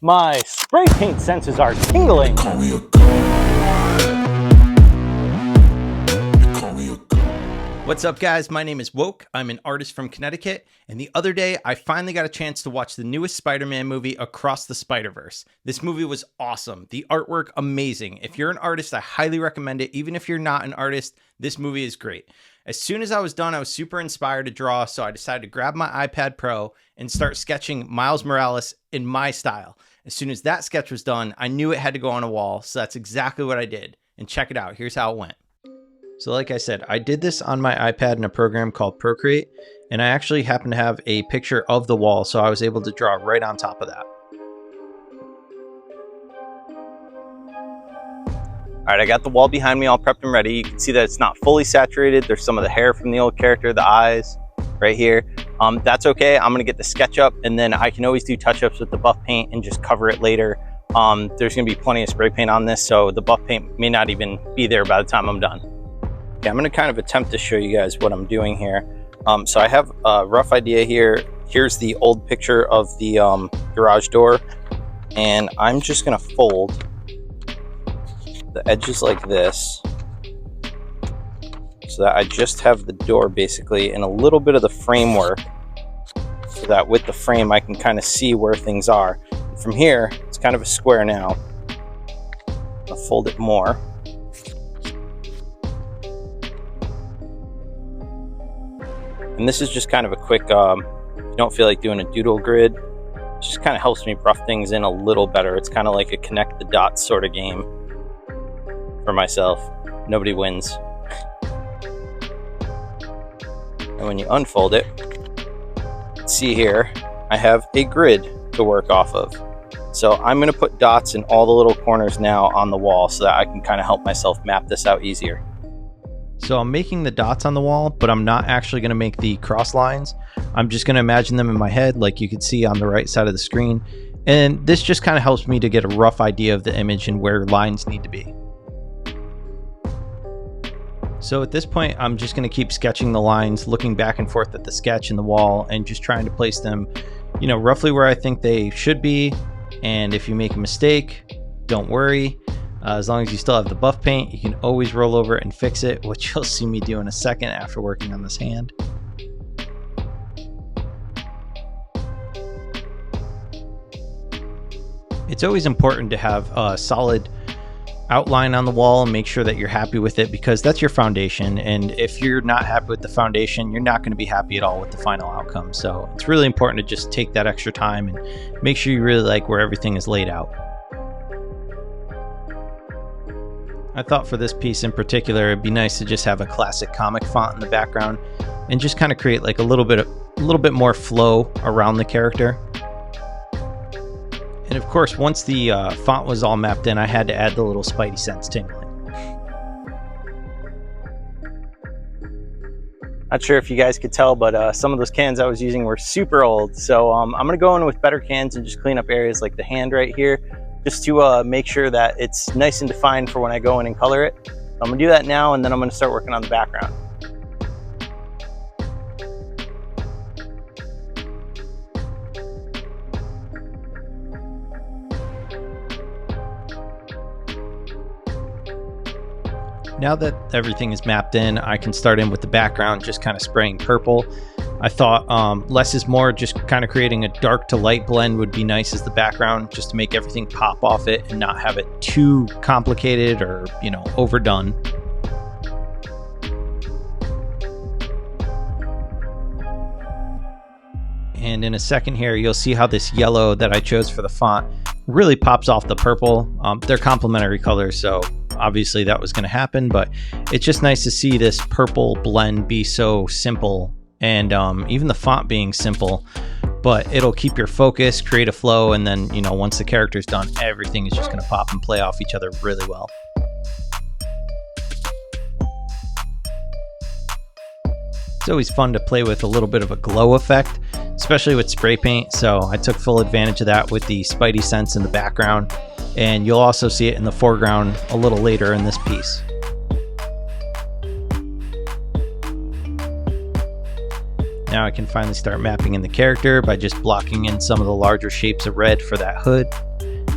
My spray paint senses are tingling. What's up, guys? My name is Woke. I'm an artist from Connecticut, and the other day I finally got a chance to watch the newest Spider-Man movie, Across the Spider-Verse. This movie was awesome. The artwork, amazing. If you're an artist, I highly recommend it. Even if you're not an artist, this movie is great. As soon as I was done, I was super inspired to draw, so I decided to grab my iPad Pro and start sketching Miles Morales in my style. As soon as that sketch was done, I knew it had to go on a wall, so that's exactly what I did. And check it out. Here's how it went. So like I said, I did this on my iPad in a program called Procreate, and I actually happened to have a picture of the wall, so I was able to draw right on top of that. All right, I got the wall behind me all prepped and ready. You can see that it's not fully saturated. There's some of the hair from the old character, the eyes right here. That's okay. I'm gonna get the sketch up, and then I can always do touch-ups with the buff paint and just cover it later. There's gonna be plenty of spray paint on this, so the buff paint may not even be there by the time I'm done. Okay, I'm gonna kind of attempt to show you guys what I'm doing here. So I have a rough idea here. Here's the old picture of the garage door, and I'm just gonna fold the edges like this so that I just have the door basically in a little bit of the framework, so that with the frame I can kind of see where things are. And from here, it's kind of a square now. I'll fold it more. And this is just kind of a quick, if you don't feel like doing a doodle grid, it just kind of helps me rough things in a little better. It's kind of like a connect the dots sort of game for myself. Nobody wins. And when you unfold it, see here, I have a grid to work off of. So I'm going to put dots in all the little corners now on the wall so that I can kind of help myself map this out easier. So I'm making the dots on the wall, but I'm not actually going to make the cross lines. I'm just going to imagine them in my head, like you can see on the right side of the screen. And this just kind of helps me to get a rough idea of the image and where lines need to be. So at this point, I'm just going to keep sketching the lines, looking back and forth at the sketch and the wall, and just trying to place them, you know, roughly where I think they should be. And if you make a mistake, don't worry. As long as you still have the buff paint, you can always roll over and fix it, which you'll see me do in a second after working on this hand. It's always important to have a solid outline on the wall and make sure that you're happy with it, because that's your foundation. And if you're not happy with the foundation, you're not going to be happy at all with the final outcome. So it's really important to just take that extra time and make sure you really like where everything is laid out. I thought for this piece in particular, it'd be nice to just have a classic comic font in the background and just kind of create like a little bit more flow around the character. And of course, once the font was all mapped in, I had to add the little Spidey sense tingling. Not sure if you guys could tell, but some of those cans I was using were super old. So I'm gonna go in with better cans and just clean up areas like the hand right here, just to make sure that it's nice and defined for when I go in and color it. I'm gonna do that now, and then I'm gonna start working on the background. Now that everything is mapped in, I can start in with the background, just kind of spraying purple. I thought less is more, just kind of creating a dark to light blend would be nice as the background, just to make everything pop off it and not have it too complicated or, you know, overdone. And in a second here, you'll see how this yellow that I chose for the font really pops off the purple. They're complementary colors, so obviously that was going to happen, but it's just nice to see this purple blend be so simple, and even the font being simple, but it'll keep your focus, create a flow, and then, you know, once the character's done, everything is just going to pop and play off each other really well. It's always fun to play with a little bit of a glow effect, especially with spray paint, so I took full advantage of that with the Spidey sense in the background, and you'll also see it in the foreground a little later in this piece. Now I can finally start mapping in the character by just blocking in some of the larger shapes of red for that hood.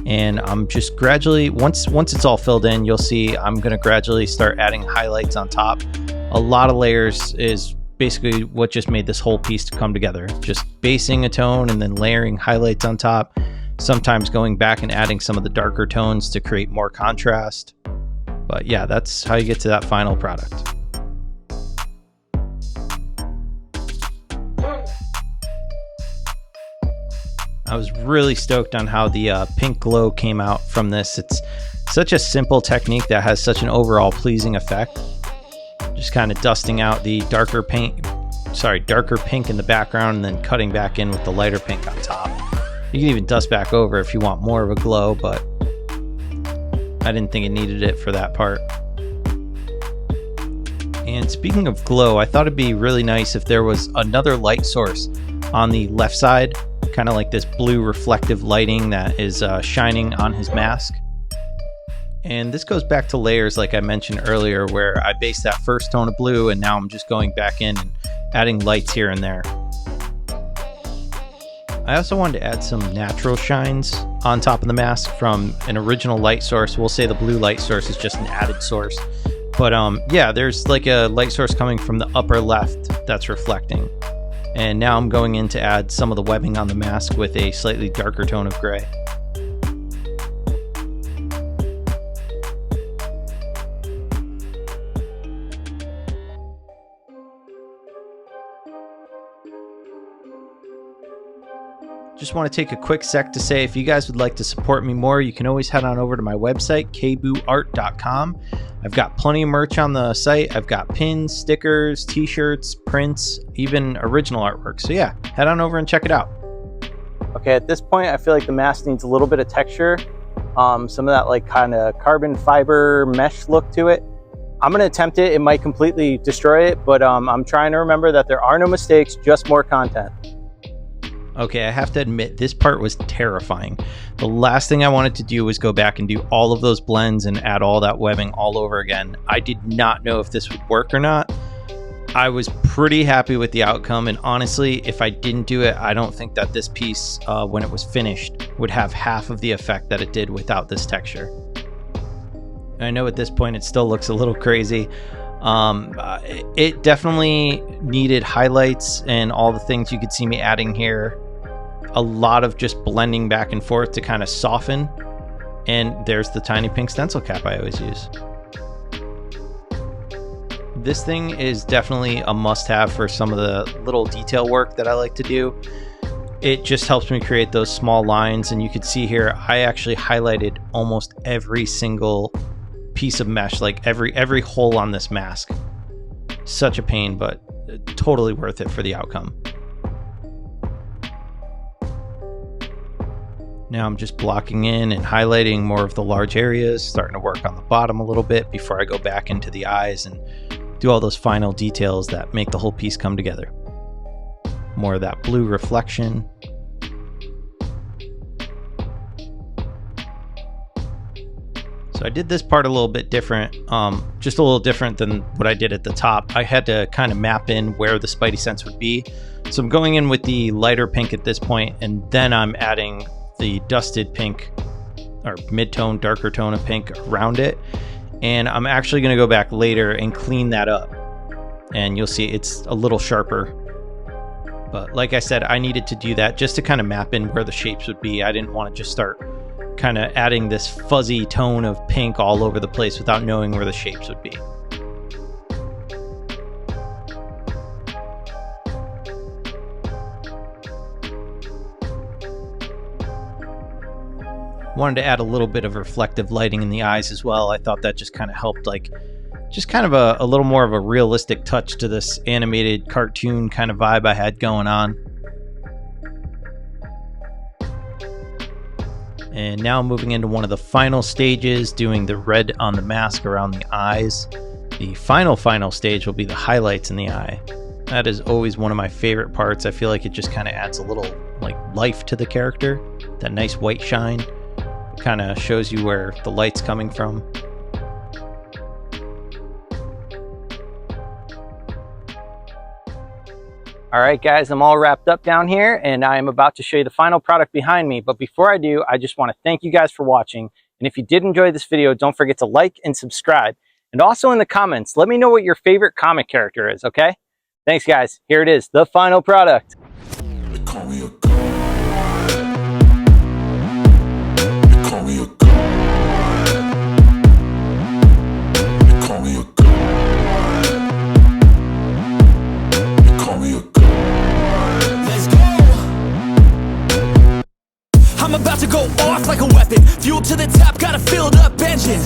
And I'm just gradually, once it's all filled in, you'll see I'm going to gradually start adding highlights on top. A lot of layers is basically what just made this whole piece to come together. Just basing a tone and then layering highlights on top. Sometimes going back and adding some of the darker tones to create more contrast. But yeah, that's how you get to that final product. I was really stoked on how the pink glow came out from this. It's such a simple technique that has such an overall pleasing effect. Just kind of dusting out the darker pink in the background and then cutting back in with the lighter pink on top. You can even dust back over if you want more of a glow, but I didn't think it needed it for that part. And speaking of glow, I thought it'd be really nice if there was another light source on the left side, kind of like this blue reflective lighting that is shining on his mask. And this goes back to layers like I mentioned earlier, where I based that first tone of blue and now I'm just going back in and adding lights here and there. I also wanted to add some natural shines on top of the mask from an original light source. We'll say the blue light source is just an added source. But yeah, there's like a light source coming from the upper left that's reflecting. And now I'm going in to add some of the webbing on the mask with a slightly darker tone of gray. Just want to take a quick sec to say if you guys would like to support me more, you can always head on over to my website, kbooart.com. I've got plenty of merch on the site. I've got pins, stickers, t-shirts, prints, even original artwork. So yeah, head on over and check it out. Okay, at this point, I feel like the mask needs a little bit of texture. Some of that like kind of carbon fiber mesh look to it. I'm going to attempt it. It might completely destroy it, but I'm trying to remember that there are no mistakes, just more content. Okay, I have to admit, this part was terrifying. The last thing I wanted to do was go back and do all of those blends and add all that webbing all over again. I did not know if this would work or not. I was pretty happy with the outcome, and honestly, if I didn't do it, I don't think that this piece, when it was finished, would have half of the effect that it did without this texture. I know at this point it still looks a little crazy. It definitely needed highlights and all the things you could see me adding here. A lot of just blending back and forth to kind of soften. And there's the tiny pink stencil cap I always use. This thing is definitely a must-have for some of the little detail work that I like to do. It just helps me create those small lines, and you can see here I actually highlighted almost every single piece of mesh, like every hole on this mask. Such a pain, but totally worth it for the outcome. Now I'm just blocking in and highlighting more of the large areas, starting to work on the bottom a little bit before I go back into the eyes and do all those final details that make the whole piece come together. More of that blue reflection. So I did this part a little bit different, just a little different than what I did at the top. I had to kind of map in where the Spidey sense would be. So I'm going in with the lighter pink at this point, and then I'm adding the dusted pink or mid-tone, darker tone of pink around it. And I'm actually going to go back later and clean that up. And you'll see it's a little sharper. But like I said, I needed to do that just to kind of map in where the shapes would be. I didn't want to just start kind of adding this fuzzy tone of pink all over the place without knowing where the shapes would be. Wanted to add a little bit of reflective lighting in the eyes as well. I thought that just kind of helped, like, just kind of a little more of a realistic touch to this animated cartoon kind of vibe I had going on. And now moving into one of the final stages, doing the red on the mask around the eyes. The final stage will be the highlights in the eye. That is always one of my favorite parts. I feel like it just kind of adds a little like life to the character. That nice white shine kind of shows you where the light's coming from. All right, guys, I'm all wrapped up down here and I'm about to show you the final product behind me. But before I do, I just want to thank you guys for watching. And if you did enjoy this video, don't forget to like and subscribe. And also in the comments, let me know what your favorite comic character is, okay? Thanks, guys. Here it is, the final product. They call me a god. They call me a god. They call me a god. They call me a god. Let's go. I'm about to go off like a weapon. Fuel to the top, got a filled up engine.